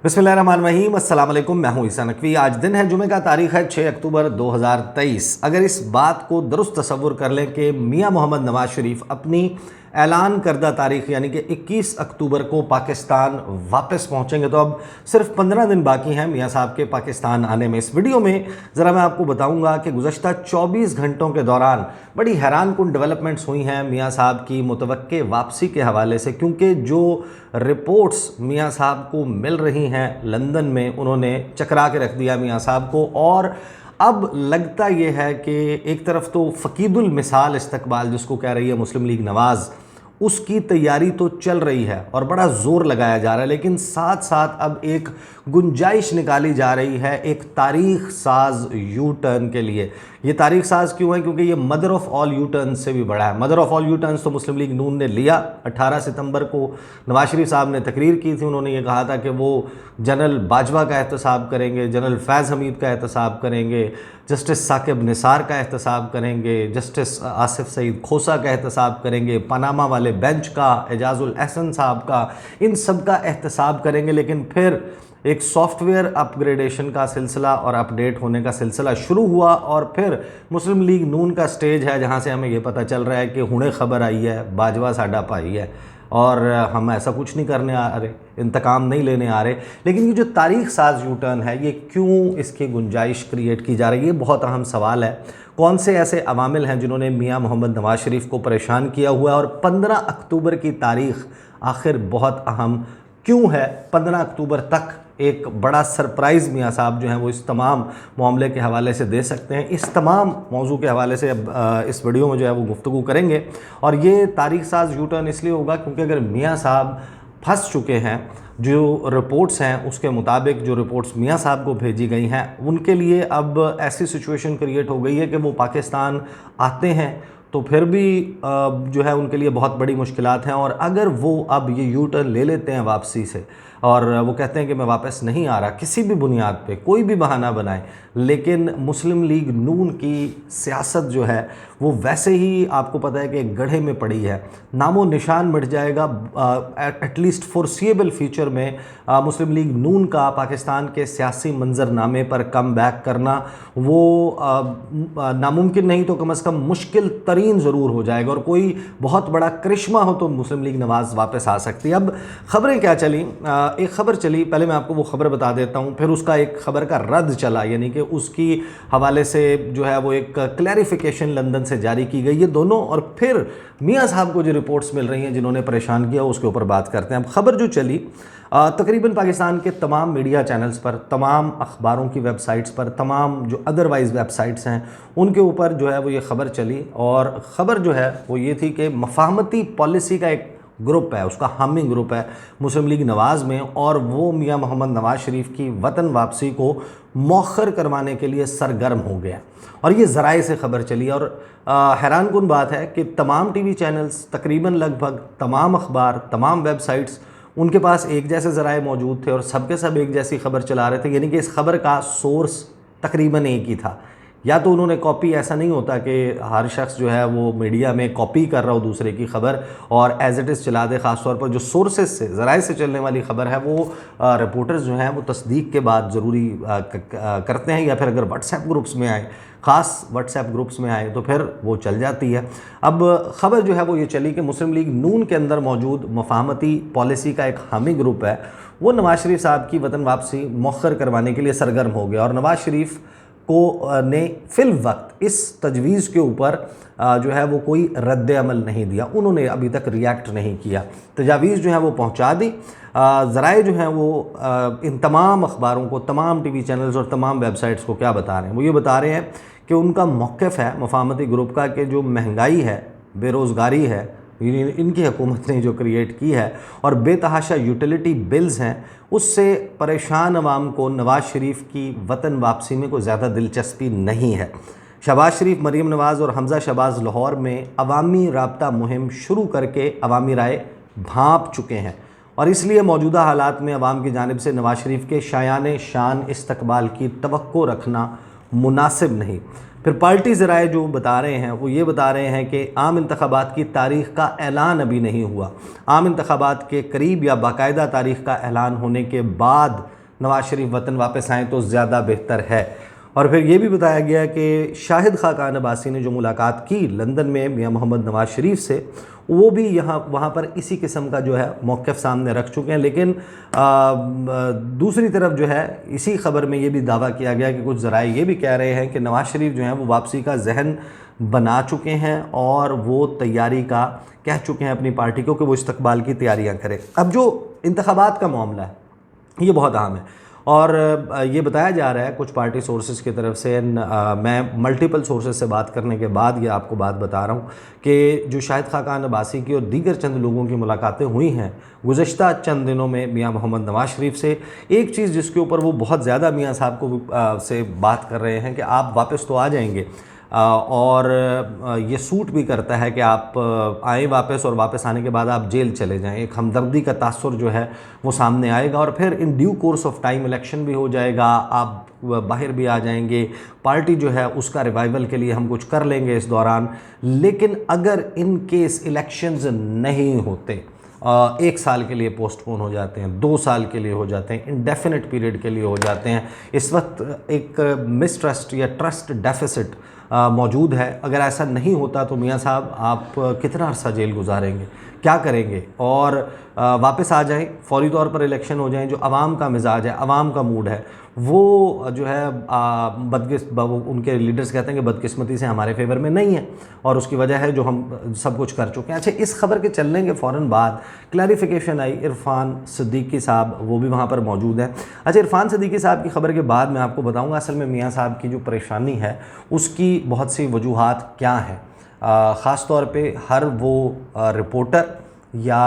बिस्मिल्लाहिर्रहमानिर्रहीम, अस्सलाम वालेकुम। मैं हूं ईसा नकवी। आज दिन है जुमे का, तारीख़ है 6 अक्टूबर 2023। अगर इस बात को दुरुस्त तसव्वुर कर लें कि मियां मोहम्मद नवाज शरीफ अपनी ऐलान करदा तारीख़ यानी कि 21 अक्टूबर को पाकिस्तान वापस पहुंचेंगे, तो अब सिर्फ 15 दिन बाकी हैं मियां साहब के पाकिस्तान आने में। इस वीडियो में ज़रा मैं आपको बताऊंगा कि गुज़श्ता 24 घंटों के दौरान बड़ी हैरानकुन डेवलपमेंट्स हुई हैं मियां साहब की मुतवक्के वापसी के हवाले से, क्योंकि जो रिपोर्ट्स मियां साहब को मिल रही हैं लंदन में, उन्होंने चकरा के रख दिया मियां साहब को। और अब लगता यह है कि एक तरफ तो फ़कीदुल मिसाल इस्तकबाल जिसको कह रही है मुस्लिम लीग नवाज़, उसकी तैयारी तो चल रही है और बड़ा ज़ोर लगाया जा रहा है, लेकिन साथ साथ अब एक गुंजाइश निकाली जा रही है एक तारीख़ साज यू टर्न के लिए। ये तारीख़ साज क्यों है? क्योंकि ये mother of all U turn से भी बड़ा है। Mother of all U turn तो मुस्लिम लीग नून ने लिया। 18 सितंबर को नवाज शरीफ साहब ने तकरीर की थी। उन्होंने ये कहा था कि वो जनरल बाजवा का एहतसाब करेंगे, जनरल फैज़ हमीद का एहतसाब करेंगे, जस्टिस साकिब निसार का एहतसाब करेंगे, जस्टिस आसिफ सईद खोसा का एहतसाब करेंगे, पनामा वाले बेंच का, एजाजुल एहसन साहब का, इन सब का एहतसाब करेंगे। लेकिन फिर एक सॉफ्टवेयर अपग्रेडेशन का सिलसिला और अपडेट होने का सिलसिला शुरू हुआ, और फिर मुस्लिम लीग नून का स्टेज है जहां से हमें ये पता चल रहा है कि हुणे खबर आई है बाजवा साडा भाई है और हम ऐसा कुछ नहीं करने आ रहे, इंतकाम नहीं लेने आ रहे। लेकिन ये जो तारीख़ साज यू टर्न है, ये क्यों इसकी गुंजाइश क्रिएट की जा रही है, ये बहुत अहम सवाल है। कौन से ऐसे अवामिल हैं जिन्होंने मियां मोहम्मद नवाज शरीफ को परेशान किया हुआ है, और 15 अक्टूबर की तारीख़ आखिर बहुत अहम क्यों है? 15 अक्टूबर तक एक बड़ा सरप्राइज़ मियां साहब जो हैं वो इस तमाम मामले के हवाले से दे सकते हैं। इस तमाम मौजू के हवाले से अब इस वीडियो में जो है वो गुफ्तगू करेंगे। और ये तारीख़ साज यू टर्न इसलिए होगा क्योंकि अगर मियां साहब फंस चुके हैं, जो रिपोर्ट्स हैं उसके मुताबिक, जो रिपोर्ट्स मियां साहब को भेजी गई हैं, उनके लिए अब ऐसी सिचुएशन क्रिएट हो गई है कि वो पाकिस्तान आते हैं तो फिर भी जो है उनके लिए बहुत बड़ी मुश्किलात हैं। और अगर वो अब ये यू टर्न ले लेते हैं वापसी से और वो कहते हैं कि मैं वापस नहीं आ रहा, किसी भी बुनियाद पे कोई भी बहाना बनाए, लेकिन मुस्लिम लीग नून की सियासत जो है वो वैसे ही आपको पता है कि एक गड्ढे में पड़ी है, नामो निशान मिट जाएगा। एटलीस्ट फोर्सिएबल फ्यूचर में मुस्लिम लीग नून का पाकिस्तान के सियासी मंजरनामे पर कम बैक करना वो नामुमकिन नहीं तो कम अज़ कम मुश्किल तरीन ज़रूर हो जाएगा, और कोई बहुत बड़ा करिश्मा हो तो मुस्लिम लीग नवाज़ वापस आ सकती है। अब ख़बरें क्या चली, एक ख़बर चली, पहले मैं आपको वो ख़बर बता देता हूँ, फिर उसका एक ख़बर का रद्द चला, यानी कि उसकी हवाले से जो है वो एक क्लैरिफिकेशन लंदन से जारी की गई है दोनों, और फिर मियां साहब को जो रिपोर्ट्स मिल रही हैं जिन्होंने परेशान किया उसके ऊपर बात करते हैं। अब ख़बर जो चली, तकरीबन पाकिस्तान के तमाम मीडिया चैनल्स पर, तमाम अखबारों की वेबसाइट्स पर, तमाम जो अदरवाइज़ वेबसाइट्स हैं उनके ऊपर जो है वो ये ख़बर चली, और ख़बर जो है वो ये थी कि मफाहमती पॉलिसी का एक ग्रुप है, उसका हामी ग्रुप है मुस्लिम लीग नवाज़ में, और वो मियां मोहम्मद नवाज शरीफ की वतन वापसी को मौखर करवाने के लिए सरगर्म हो गया। और ये ज़राए से ख़बर चली, और हैरानकुन बात है कि तमाम टीवी चैनल्स, तकरीबन लगभग तमाम अखबार, तमाम वेबसाइट्स, उनके पास एक जैसे ज़राए मौजूद थे और सब के सब एक जैसी ख़बर चला रहे थे, यानी कि इस ख़बर का सोर्स तकरीबन एक ही था। या तो उन्होंने कॉपी, ऐसा नहीं होता कि हर शख्स जो है वो मीडिया में कॉपी कर रहा हो दूसरे की ख़बर और एज इट इज़ चला दे। ख़ास तौर पर जो सोर्सेज से, ज़राए से चलने वाली ख़बर है वो रिपोर्टर्स जो हैं वो तस्दीक के बाद ज़रूरी करते हैं, या फिर अगर व्हाट्सएप ग्रुप्स में आए, ख़ास व्हाट्सएप ग्रुप्स में आए तो फिर वो चल जाती है। अब ख़बर जो है वो ये चली कि मुस्लिम लीग नून के अंदर मौजूद मफाहमती पॉलिसी का एक हामी ग्रुप है, वो नवाज शरीफ साहब की वतन वापसी मौखर करवाने के लिए सरगर्म हो गया, और नवाज शरीफ को ने फिल वक्त इस तजवीज़ के ऊपर जो है वो कोई रद्द अमल नहीं दिया, उन्होंने अभी तक रिएक्ट नहीं किया। तजावीज़ जो है वो पहुंचा दी। ज़राए जो हैं वो इन तमाम अखबारों को, तमाम टीवी चैनल्स और तमाम वेबसाइट्स को क्या बता रहे हैं? वो ये बता रहे हैं कि उनका मौक़िफ़ है मफाहमती ग्रुप का कि जो महंगाई है, बेरोज़गारी है, इनकी हुकूमत ने जो क्रिएट की है, और बेतहाशा यूटिलिटी बिल्स हैं, उससे परेशान अवाम को नवाज़ शरीफ की वतन वापसी में कोई ज़्यादा दिलचस्पी नहीं है। शहबाज शरीफ, मरीम नवाज़ और हमज़ा शहबाज लाहौर में अवामी राब्ता मुहिम शुरू करके अवामी राय भांप चुके हैं, और इसलिए मौजूदा हालात में अवाम की जानिब से नवाज शरीफ के शायान शान इस्तकबाल की तवक्को रखना मुनासिब नहीं। फिर पार्टी ज़राए जो बता रहे हैं वो ये बता रहे हैं कि आम इंतखाबात की तारीख़ का ऐलान अभी नहीं हुआ, आम इंतखाबात के करीब या बाकायदा तारीख़ का ऐलान होने के बाद नवाज़ शरीफ वतन वापस आएँ तो ज़्यादा बेहतर है। और फिर ये भी बताया गया कि शाहिद खाकान अब्बासी ने जो मुलाकात की लंदन में मियां मोहम्मद नवाज़ शरीफ से, वो भी वहाँ पर इसी किस्म का जो है मौक़िफ़ सामने रख चुके हैं। लेकिन दूसरी तरफ जो है इसी ख़बर में ये भी दावा किया गया कि कुछ ज़राए ये भी कह रहे हैं कि नवाज़ शरीफ जो हैं वो वापसी का जहन बना चुके हैं और वो तैयारी का कह चुके हैं अपनी पार्टी को कि वो इस्तकबाल की तैयारियाँ करें। अब जो इंतखाबात का मामला है ये बहुत अहम है और ये बताया जा रहा है कुछ पार्टी सोर्सेज की तरफ से, मैं मल्टीपल सोर्सेज से बात करने के बाद ये आपको बात बता रहा हूँ कि जो शाहिद खाकान अब्बासी की और दीगर चंद लोगों की मुलाकातें हुई हैं गुज़श्ता चंद दिनों में मियां मोहम्मद नवाज़ शरीफ से, एक चीज़ जिसके ऊपर वो बहुत ज़्यादा मियां साहब को से बात कर रहे हैं कि आप वापस तो आ जाएंगे और ये सूट भी करता है कि आप आएँ वापस और वापस आने के बाद आप जेल चले जाएं। एक हमदर्दी का तासुर जो है वो सामने आएगा और फिर in due course of time election भी हो जाएगा, आप बाहर भी आ जाएंगे, पार्टी जो है उसका रिवाइवल के लिए हम कुछ कर लेंगे इस दौरान। लेकिन अगर इन केस इलेक्शंस नहीं होते, 1 साल के लिए पोस्टपोन हो जाते हैं, 2 साल के लिए हो जाते हैं, इंडेफिनिट पीरियड के लिए हो जाते हैं, इस वक्त एक मिसट्रस्ट या ट्रस्ट डेफिसिट मौजूद है। अगर ऐसा नहीं होता तो मियां साहब आप कितना अरसा जेल गुजारेंगे, क्या करेंगे? और वापस आ जाएं, फौरी तौर पर इलेक्शन हो जाएं, जो आवाम का मिजाज है, आवाम का मूड है, वो जो है उनके लीडर्स कहते हैं कि बदकिस्मती से हमारे फेवर में नहीं है और उसकी वजह है जो हम सब कुछ कर चुके हैं। अच्छा, इस खबर के चलने के फ़ौरन बाद क्लैरिफिकेशन आई, इरफान सिद्दीकी साहब वो भी वहाँ पर मौजूद हैं। अच्छा, इरफान सिद्दीकी साहब की खबर के बाद मैं आपको बताऊँगा असल में मियाँ साहब की जो परेशानी है उसकी बहुत सी वजूहात क्या हैं। ख़ास तौर पे हर वो रिपोर्टर या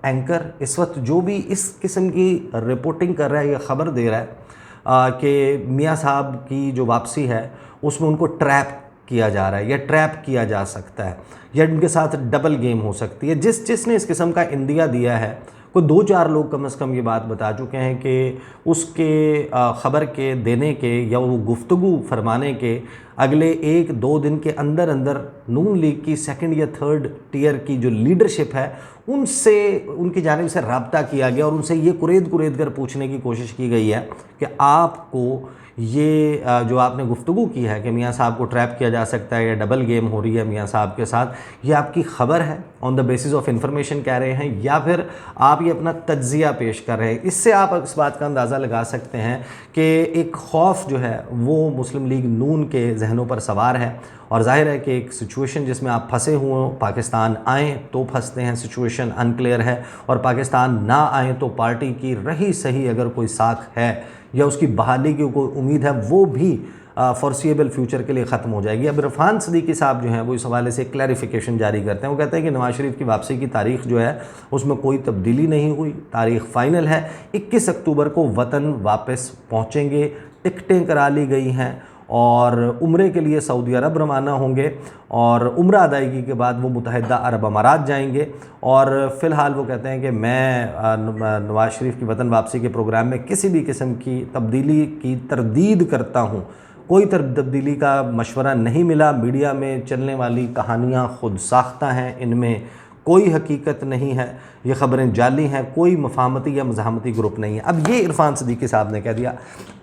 एंकर इस वक्त जो भी इस किस्म की रिपोर्टिंग कर रहा है या ख़बर दे रहा है कि मियां साहब की जो वापसी है उसमें उनको ट्रैप किया जा रहा है या ट्रैप किया जा सकता है या उनके साथ डबल गेम हो सकती है, जिसने इस किस्म का इंदिया दिया है कोई 2-4 लोग कम से कम ये बात बता चुके हैं कि उसके ख़बर के देने के या वो गुफ्तगू फरमाने के अगले 1-2 दिन के अंदर अंदर नून लीग की 2nd या 3rd टियर की जो लीडरशिप है उनसे उनकी जानिब से रब्ता किया गया और उनसे ये कुरेद कर पूछने की कोशिश की गई है कि आपको ये जो आपने गुफ्तगू की है कि मियां साहब को ट्रैप किया जा सकता है या डबल गेम हो रही है मियां साहब के साथ, ये आपकी ख़बर है on the basis of information कह रहे हैं या फिर आप ये अपना तज्ज़िया पेश कर रहे हैं। इससे आप इस बात का अंदाज़ा लगा सकते हैं कि एक खौफ जो है वो मुस्लिम लीग नून के जहनों पर सवार है और जाहिर है कि एक सिचुएशन जिसमें आप फंसे हुए हो, पाकिस्तान आएँ तो फंसते हैं, सिचुएशन अनक्लियर है और पाकिस्तान ना आएँ तो पार्टी की रही सही अगर कोई साख है या उसकी बहाली की कोई उम्मीद है वो भी फॉरसीएबल फ्यूचर के लिए ख़त्म हो जाएगी। अब इरफान सिद्दीकी साहब जो हैं वो इस हवाले से क्लैरिफिकेशन जारी करते हैं। वो कहते हैं कि नवाज़ शरीफ की वापसी की तारीख़ जो है उसमें कोई तब्दीली नहीं हुई, तारीख़ फ़ाइनल है, 21 अक्टूबर को वतन वापस पहुँचेंगे, टिकटें करा ली गई हैं और उम्रे के लिए सऊदी अरब रवाना होंगे और उम्रा अदायगी के बाद वो मुत्तहिदा अरब अमारात जाएंगे। और फ़िलहाल वो कहते हैं कि मैं नवाज़ शरीफ की वतन वापसी के प्रोग्राम में किसी भी किस्म की तब्दीली की तरदीद करता हूँ, कोई तब्दीली का मशवरा नहीं मिला, मीडिया में चलने वाली कहानियाँ खुद साख्ता हैं, इनमें कोई हकीकत नहीं है, ये ख़बरें जाली हैं, कोई मफाहमती या मज़ाहमती ग्रुप नहीं है। अब ये इरफान सिद्दीकी साहब ने कह दिया।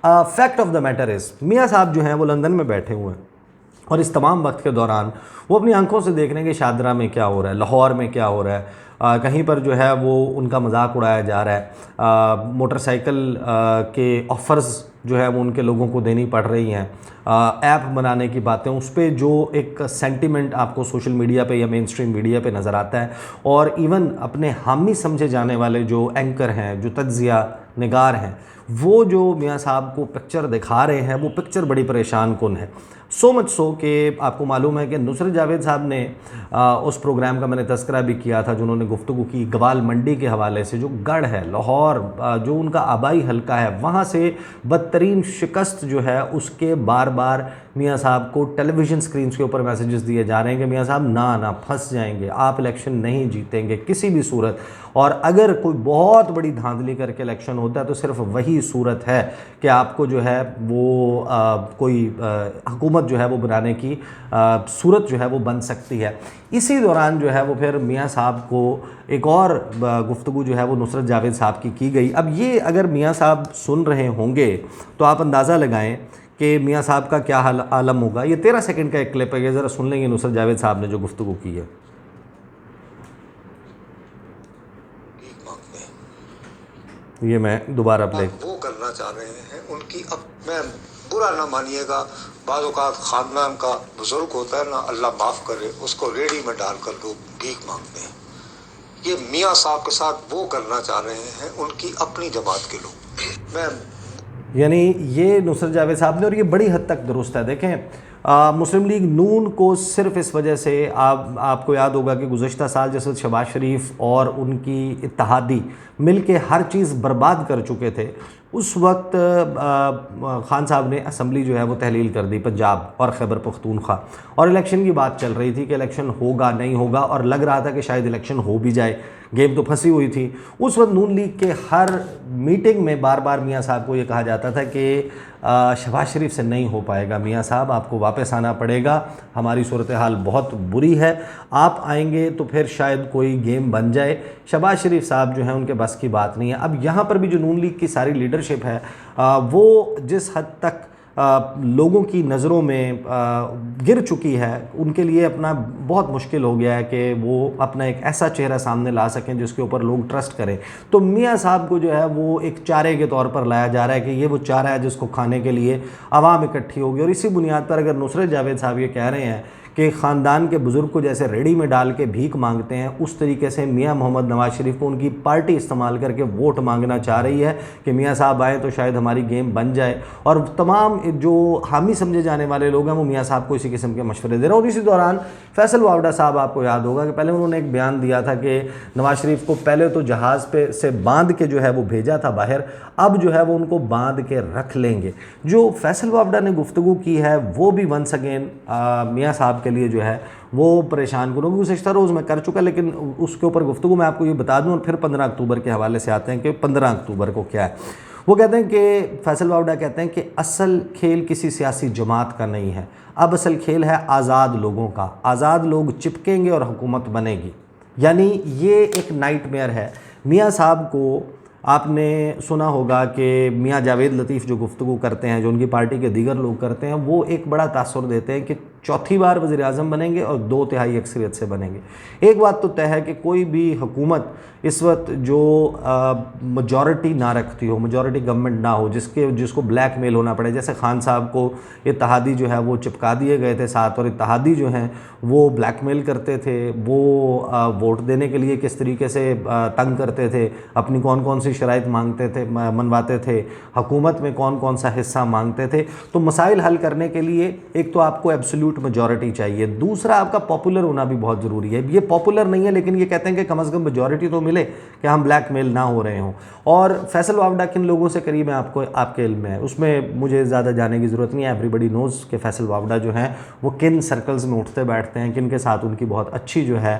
Fact of the matter is मियाँ साहब जो हैं वो लंदन में बैठे हुए हैं और इस तमाम वक्त के दौरान वो अपनी आंखों से देख रहे हैं कि शादरा में क्या हो रहा है, लाहौर में क्या हो रहा है, कहीं पर जो है वो उनका मजाक उड़ाया जा रहा है, मोटरसाइकिल के ऑफ़र्स जो है वो उनके लोगों को देनी पड़ रही हैं, ऐप बनाने की बातें, उस पर जो एक सेंटिमेंट आपको सोशल मीडिया पे या मेन स्ट्रीम मीडिया पे नज़र आता है और इवन अपने हामी समझे जाने वाले जो एंकर हैं, जो तज्ज़िया निगार हैं, वो जो मियाँ साहब को पिक्चर दिखा रहे हैं वो पिक्चर बड़ी परेशान कुन है। सो मच सो कि आपको मालूम है कि नुसरत जावेद साहब ने उस प्रोग्राम का मैंने तस्करा भी किया था जो उन्होंने गुफ्तगू की गवाल मंडी के हवाले से, जो गढ़ है लाहौर जो उनका आबाई हल्का है, वहाँ से बदतरीन शिकस्त जो है उसके बार बार मियाँ साहब को टेलीविज़न स्क्रीन्स के ऊपर मैसेजेस दिए जा रहे हैं कि मियाँ साहब ना फंस जाएंगे, आप इलेक्शन नहीं जीतेंगे किसी भी सूरत, और अगर कोई बहुत बड़ी धांधली करके इलेक्शन होता है तो सिर्फ वही सूरत है कि आपको जो है वो कोई हुकूमत जो है वो बनाने की सूरत जो है वो बन सकती है। इसी दौरान जो है वो फिर मियाँ साहब को एक और गुफ्तगू जो है वो नुसरत जावेद साहब की गई। अब ये अगर मियाँ साहब सुन रहे होंगे तो आप अंदाज़ा लगाएं कि मियाँ साहब का क्या हाल आलम होगा। ये 13 सेकंड का एक क्लिप है, ये ज़रा सुन लेंगे नुसरत जावेद साहब ने जो गुफ्तगू की है। ये मैं दोबारा प्ले वो करना चाह रहे हैं उनकी, अब मैं बुरा ना मानिएगा, बाज़ औक़ात ख़ानदान का बुज़ुर्ग होता है ना, अल्लाह माफ़ करे, उसको रेडी में डालकर लोग भीख मांगते हैं। ये मियाँ साहब के साथ वो करना चाह रहे हैं उनकी अपनी जमात के लोग। मैं यानी ये नुसरत जावेद साहब ने, और ये बड़ी हद तक दुरुस्त है। देखें मुस्लिम लीग नून को सिर्फ इस वजह से आपको याद होगा कि गुज़श्ता साल जिस वक्त शहबाज शरीफ और उनकी इत्तहादी मिल के हर चीज़ बर्बाद कर चुके थे, उस वक्त खान साहब ने असम्बली जो है वो तहलील कर दी पंजाब और खैबर पख्तूनख्वा, और इलेक्शन की बात चल रही थी कि इलेक्शन होगा नहीं होगा, और लग रहा था कि शायद इलेक्शन हो भी जाए, गेम तो फंसी हुई थी। उस वक्त नून लीग के हर मीटिंग में बार बार मियाँ साहब को ये कहा जाता था कि शहबाज शरीफ से नहीं हो पाएगा, मियाँ साहब आपको वापस आना पड़ेगा, हमारी सूरत हाल बहुत बुरी है, आप आएंगे तो फिर शायद कोई गेम बन जाए। शहबाज शरीफ साहब जो है उनके बस की बात नहीं है। अब यहाँ पर भी जो नून लीग की सारी लीडरशिप है वो जिस हद तक लोगों की नज़रों में गिर चुकी है, उनके लिए अपना बहुत मुश्किल हो गया है कि वो अपना एक ऐसा चेहरा सामने ला सकें जिसके ऊपर लोग ट्रस्ट करें। तो मियाँ साहब को जो है वो एक चारे के तौर पर लाया जा रहा है कि ये वो चारा है जिसको खाने के लिए आवाम इकट्ठी होगी। और इसी बुनियाद पर अगर नुसरत जावेद साहब ये कह रहे हैं कि ख़ानदान के बुज़ुर्ग को जैसे रेडी में डाल के भीख मांगते हैं, उस तरीके से मियाँ मोहम्मद नवाज़ शरीफ को उनकी पार्टी इस्तेमाल करके वोट मांगना चाह रही है कि मियाँ साहब आए तो शायद हमारी गेम बन जाए। और तमाम जो हामी समझे जाने वाले लोग हैं वो मियाँ साहब को इसी किस्म के मशवरे दे रहे हैं। और इसी दौरान फैसल वावड़ा साहब, आपको याद होगा कि पहले उन्होंने एक बयान दिया था कि नवाज़ शरीफ को पहले तो जहाज़ पे से बांध के जो है वो भेजा था बाहर, अब जो है वो उनको बांध के रख लेंगे। जो फैसल वावड़ा ने गुफ्तगू की है वो भी वंस अगेन मियाँ साहब के लिए जो है वो परेशान करूँगी। गुज़श्ता रोज़ मैं कर चुका, लेकिन उसके ऊपर गुफ्तगू मैं आपको ये बता दूँ और फिर 15 अक्टूबर के हवाले से आते हैं कि 15 अक्टूबर को क्या है। वो कहते हैं कि फैसल वावड़ा कहते हैं कि असल खेल किसी सियासी जमात का नहीं है, अब असल खेल है आज़ाद लोगों का, आज़ाद लोग चिपकेंगे और हुकूमत बनेगी। यानी ये एक नाइटमेयर है। मियाँ साहब को आपने सुना होगा कि मियाँ जावेद लतीफ़ जो गुफ्तगू करते हैं, जो उनकी पार्टी के दीगर लोग करते हैं, वो एक बड़ा तासुर देते हैं कि चौथी बार वज़ीर आज़म बनेंगे और 2/3 अक्सरियत से बनेंगे। एक बात तो तय है कि कोई भी हुकूमत इस वक्त जो मेजॉरिटी ना रखती हो, मेजॉरिटी गवर्नमेंट ना हो, जिसको ब्लैकमेल होना पड़े, जैसे खान साहब को इत्तहादी जो है वो चिपका दिए गए थे साथ, और इत्तहादी जो हैं वो ब्लैकमेल करते थे, वो वोट देने के लिए किस तरीके से तंग करते थे, अपनी कौन कौन सी शराइत मांगते थे, मनवाते थे, हुकूमत में कौन कौन सा हिस्सा मांगते थे। तो मसाइल हल करने के लिए एक तो आपको एब्सोल्यूट मेजॉरिटी चाहिए, दूसरा आपका पॉपुलर होना भी बहुत ज़रूरी है। ये पॉपुलर नहीं है, लेकिन ये कहते हैं कि कम अज़ कम मेजॉरिटी तो मिले कि हम ब्लैकमेल ना हो रहे हों। और फैसल वावड़ा किन लोगों से करीब है आपके इल्म में है, उसमें मुझे ज़्यादा जाने की ज़रूरत नहीं है। एवरीबडी नोज़ कि फैसल वावड़ा जो हैं वो किन सर्कल्स में उठते बैठते हैं, किन के साथ उनकी बहुत अच्छी जो है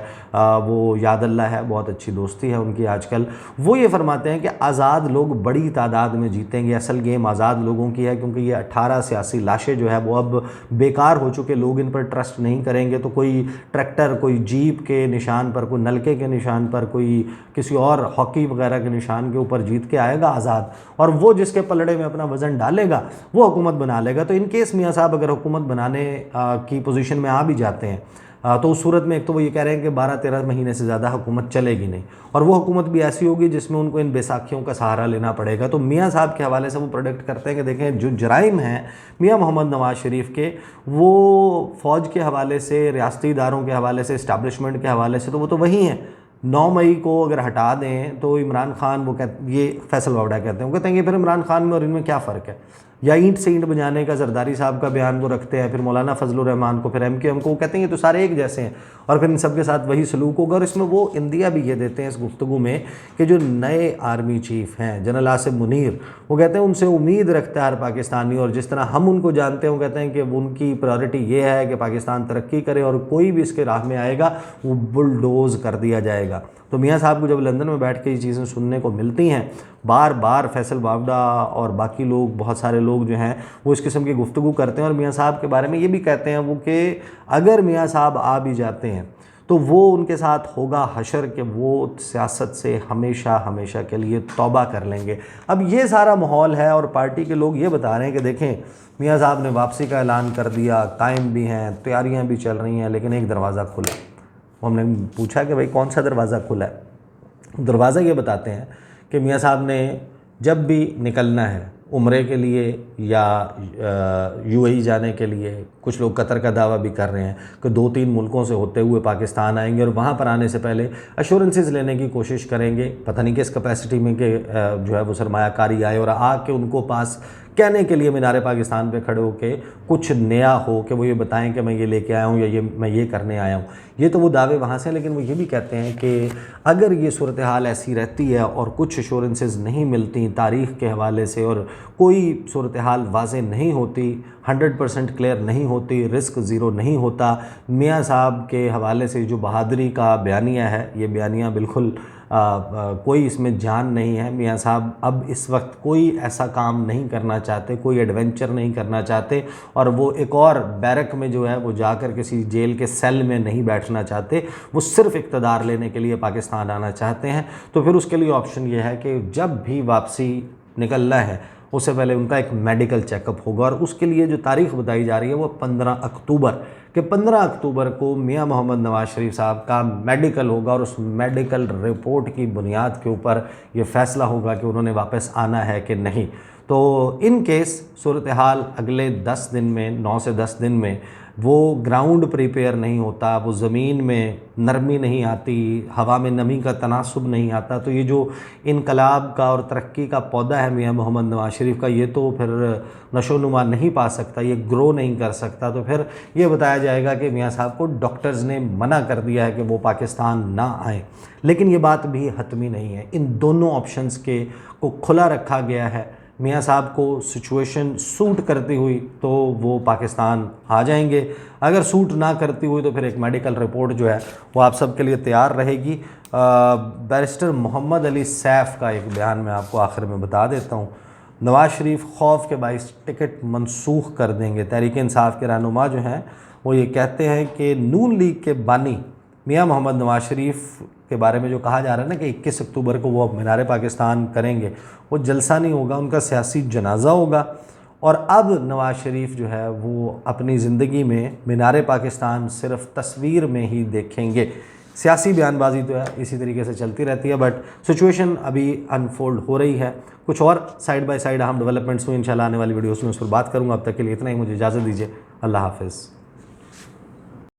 वो याद अल्लाह है, बहुत अच्छी दोस्ती है उनकी आजकल। वो ये फरमाते हैं कि आज़ाद लोग बड़ी तादाद में जीतेंगे, असल गेम आज़ाद लोगों की है, क्योंकि ये 18 सियासी लाशें जो है वो अब बेकार हो चुके, लोग इन पर ट्रस्ट नहीं करेंगे। तो कोई ट्रैक्टर, कोई जीप के निशान पर, कोई नलके के निशान पर, कोई किसी और हॉकी वगैरह के निशान के ऊपर जीत के आएगा आज़ाद, और वो जिसके पलड़े में अपना वज़न डालेगा वो हुकूमत बना लेगा। तो इन केस मियाँ साहब अगर हुकूमत बनाने की पोजीशन में आ भी जाते हैं तो उस सूरत में एक तो वो ये कह रहे हैं कि 12-13 महीने से ज़्यादा हुकूमत चलेगी नहीं, और वो हुकूमत भी ऐसी होगी जिसमें उनको इन बैसाखियों का सहारा लेना पड़ेगा। तो मियाँ साहब के हवाले से वो प्रोडिक्ट करते हैं कि देखें जो जराइम हैं मियाँ मोहम्मद नवाज़ शरीफ के, वो फ़ौज के हवाले से, रियासती इदारों के हवाले से, इस्टाब्लिशमेंट के हवाले से, तो वो तो वही हैं। 9 मई को अगर हटा दें तो इमरान खान, वो कहते, ये फैसल वावड़ा कहते हैं, वो कहते हैं कि फिर इमरान खान में और इनमें क्या फ़र्क है। या ईंट से ईंट बजाने का जरदारी साहब का बयान वो रखते हैं, फिर मौलाना फजलुर रहमान को, फिर MQM को, वो कहते हैं ये तो सारे एक जैसे हैं और फिर इन सब के साथ वही सलूक होगा। और इसमें वो इंदिया भी ये देते हैं इस गुफ्तगू में कि जो नए आर्मी चीफ हैं जनरल आसिम मुनीर, वो कहते हैं उनसे उम्मीद रखता है हर पाकिस्तानी, और जिस तरह हम उनको जानते हैं वो कहते हैं कि उनकी प्रायोरिटी ये है कि पाकिस्तान तरक्की करे और कोई भी इसके राह में आएगा वो बुलडोज कर दिया जाएगा। तो मियाँ साहब को जब लंदन में बैठ के ये चीज़ें सुनने को मिलती हैं, बार बार फैसल बावड़ा और बाकी लोग, बहुत सारे लोग जो हैं वो इस किस्म की गुफ्तगू करते हैं और मियाँ साहब के बारे में ये भी कहते हैं वो कि अगर मियाँ साहब आ भी जाते हैं तो वो उनके साथ होगा हशर कि वो सियासत से हमेशा हमेशा के लिए तौबा कर लेंगे। अब ये सारा माहौल है और पार्टी के लोग ये बता रहे हैं कि देखें मियाँ साहब ने वापसी का ऐलान कर दिया, कायम भी हैं, तैयारियाँ भी चल रही हैं, लेकिन एक दरवाज़ा खुला। हमने पूछा कि भाई कौन सा दरवाज़ा खुला है। दरवाज़ा ये बताते हैं कि मियाँ साहब ने जब भी निकलना है उम्रे के लिए या UAE जाने के लिए, कुछ लोग कतर का दावा भी कर रहे हैं कि 2-3 मुल्कों से होते हुए पाकिस्तान आएंगे और वहाँ पर आने से पहले अश्योरेंसेस लेने की कोशिश करेंगे, पता नहीं किस कैपेसिटी में कि जो है वो सरमायाकारी आए और आके उनको पास कहने के लिए मीनार पाकिस्तान पे खड़े होके कुछ नया हो कि वो ये बताएं कि मैं ये लेके आया हूँ या मैं ये करने आया हूँ। ये तो वो दावे वहाँ से, लेकिन वो ये भी कहते हैं कि अगर ये सूरत हाल ऐसी रहती है और कुछ एश्योरेंसेस नहीं मिलती तारीख़ के हवाले से और कोई सूरत हाल वाज़ेह नहीं होती, 100% क्लियर नहीं होती, रिस्क ज़ीरो नहीं होता, मियाँ साहब के हवाले से जो बहादुरी का बयानिया है, ये बयानिया बिल्कुल कोई इसमें जान नहीं है। मियाँ साहब अब इस वक्त कोई ऐसा काम नहीं करना चाहते, कोई एडवेंचर नहीं करना चाहते और वो एक और बैरक में जो है वो जाकर किसी जेल के सेल में नहीं बैठना चाहते, वो सिर्फ इक़्तिदार लेने के लिए पाकिस्तान आना चाहते हैं। तो फिर उसके लिए ऑप्शन ये है कि जब भी वापसी निकलना है उससे पहले उनका एक मेडिकल चेकअप होगा और उसके लिए जो तारीख़ बताई जा रही है वो 15 अक्टूबर कि 15 अक्टूबर को मियाँ मोहम्मद नवाज़ शरीफ साहब का मेडिकल होगा और उस मेडिकल रिपोर्ट की बुनियाद के ऊपर ये फ़ैसला होगा कि उन्होंने वापस आना है कि नहीं। तो इन केस सूरत हाल अगले 10 दिन में, 9 से 10 दिन में वो ग्राउंड प्रिपेयर नहीं होता, वो ज़मीन में नरमी नहीं आती, हवा में नमी का तनासुब नहीं आता, तो ये जो इनकलाब का और तरक्की का पौधा है मियाँ मोहम्मद नवाज़ शरीफ का, ये तो फिर नशोनुमा नहीं पा सकता, ये ग्रो नहीं कर सकता। तो फिर ये बताया जाएगा कि मियाँ साहब को डॉक्टर्स ने मना कर दिया है कि वो पाकिस्तान ना आएँ, लेकिन ये बात भी हतमी नहीं है। इन दोनों ऑप्शंस को खुला रखा गया है। मियाँ साहब को सिचुएशन सूट करती हुई तो वो पाकिस्तान आ जाएंगे, अगर सूट ना करती हुई तो फिर एक मेडिकल रिपोर्ट जो है वो आप सब के लिए तैयार रहेगी। बैरिस्टर मोहम्मद अली सैफ़ का एक बयान मैं आपको आखिर में बता देता हूँ। नवाज़ शरीफ खौफ के बाइस टिकट मनसूख कर देंगे। तहरीक इंसाफ के रहनुमा जो हैं वो ये कहते हैं कि नून लीग के बानी मियाँ मोहम्मद नवाज़ शरीफ के बारे में जो कहा जा रहा है ना कि 21 अक्टूबर को वो मीनार पाकिस्तान करेंगे, वो जलसा नहीं होगा, उनका सियासी जनाजा होगा। और अब नवाज़ शरीफ जो है वो अपनी ज़िंदगी में मीनार पाकिस्तान सिर्फ तस्वीर में ही देखेंगे। सियासी बयानबाजी तो है इसी तरीके से चलती रहती है, बट सिचुएशन अभी अनफोल्ड हो रही है। कुछ और साइड बाय साइड अहम डेवलपमेंट्स हुई इंशाल्लाह आने वाली वीडियोस में उस पर बात करूँगा। अब तक के लिए इतना ही, मुझे इजाज़त दीजिए। अल्लाह हाफ़िज़।